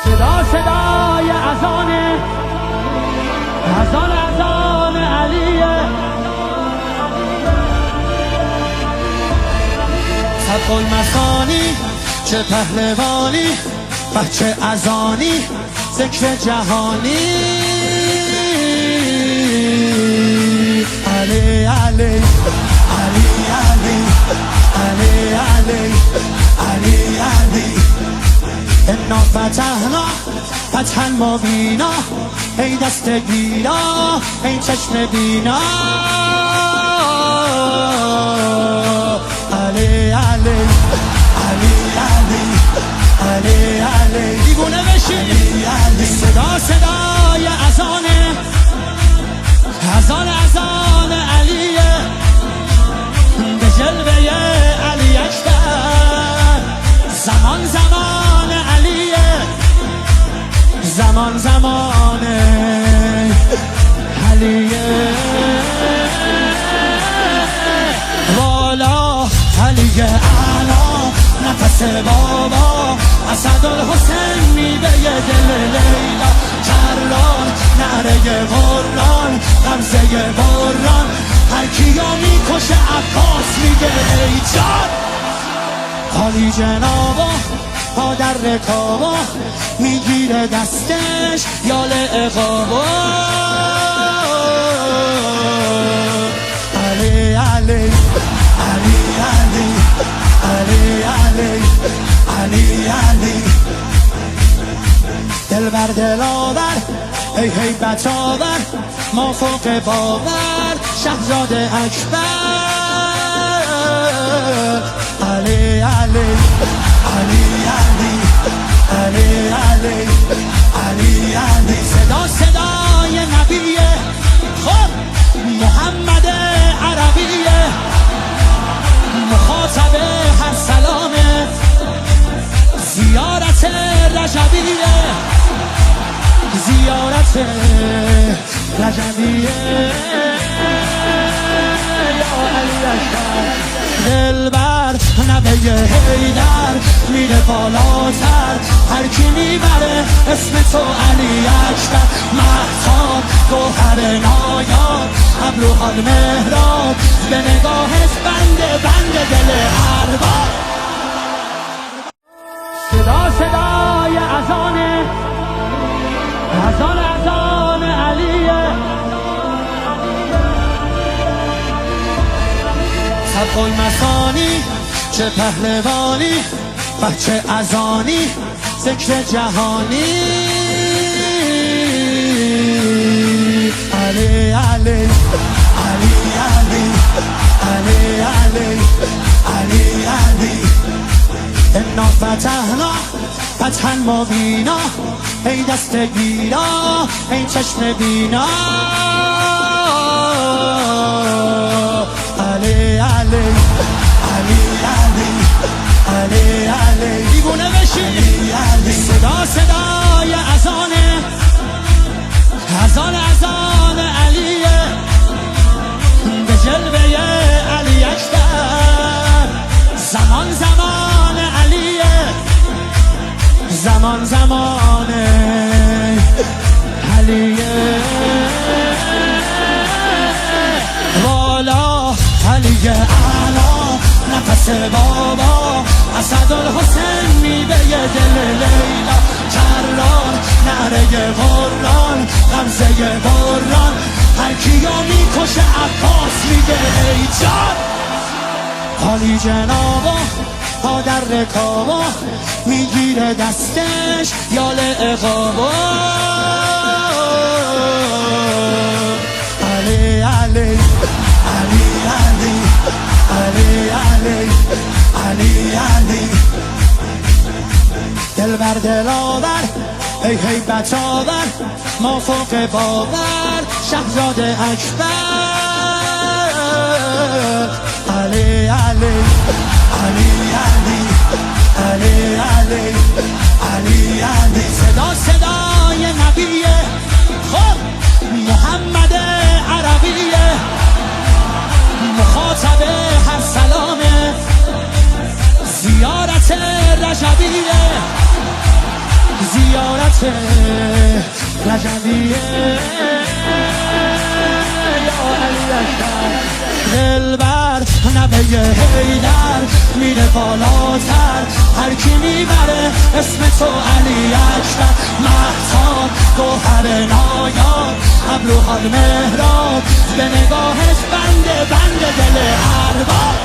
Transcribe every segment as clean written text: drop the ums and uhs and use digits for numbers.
صدای اذان علیه. صدق المثانی چه پهلوانی، بچه اذانی ذکر جهانی. علی علی علی علی علی علی علی علی انا فتحنا فتحا مبینا، ای دست گیرا ای چشم بینا. علی علی علی علی علی علی دیوونه بشی. صدای اذان علیه، به جلوه علی اکبر. زمان علیه، زمان علیه. والا علی اعلا نفس بابا، اسدالحسین میوه دل لیلا. کرار نعره قرآن، غمزه بران، هر کیو میکشه عباس میگه ای جان. حالی جنابا پا در رکابا، میگیره دستش یال اقابا. علی علی علی علی علی علی علی علی دل بر دل آور، ای هیبت آور، ما فوق باور، شهزاد اکبر. علی علی علی علی علی علی علی علی صدای نبیه، خب محمد عربیه، مخاطب هر سلامه، زیارت رجبیه، زیارت رجبیه. یا علی اکبر دلبر نبه حیدر، میره بالاتر هر کی میبره اسم تو علی اکبر. مهتاب گوهر نایاب، ابروها مهراب، به نگاهش بند دل ارباب. صدای اذان علیه. صدق المثانی چه پهلوانی، بچه اذانی ذکر جهانی. علی علی علی علی علی علی علی علی انا فتحنا فتحا مبینا، ای دست گیرا ای چشم بینا. علی علی علی علی علی علی دیوونه بشی. صدای اذان علیه، به جلوه علی اکبر. زمان علیه، زمان علیه. والا علی اعلا نفس بابا، اسدالحسین میوه دل لیلا. کرار نعره قرآن، غمزه بران، هر کیو میکشه عباس میگه ای جان. حالی جنابا پا در رکابا، میگیره دستش یال اقابا. علی علی علی علی علی علی علی علی دل بر دل آور، ای هیبت آور، ما فوق باور، شهزاد اکبر. علی علی علی علی علی علی علی علی صدای نبیه، خب محمد عربیه، مخاطب هر سلامه، زیارت رجبیه، زیارت رجبیه یا علی اکبر دلبر نوه حیدر میره بالاتر هر کی میبره اسم تو علی اکبر مهتاب گوهر نایاب ابروحال مهراب به نگاهش بنده دل ارباب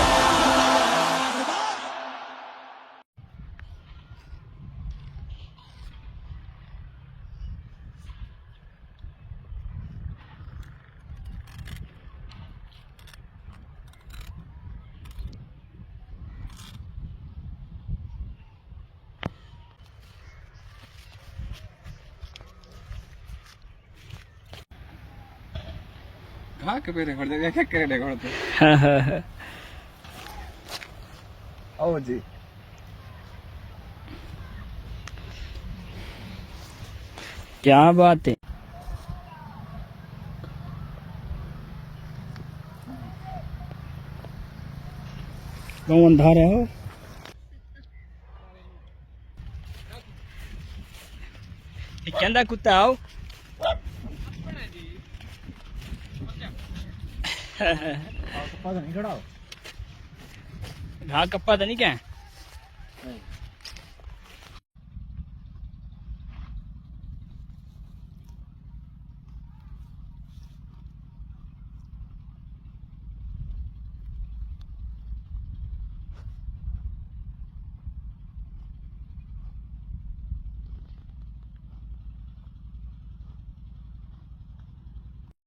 हाँ कभी रिकॉर्ड दे क्या करे रिकॉर्ड तो आओ जी क्या बात है कौन अंधा रहे हो कहता कुत्ता आओ घा कप्पा तो नहीं क्या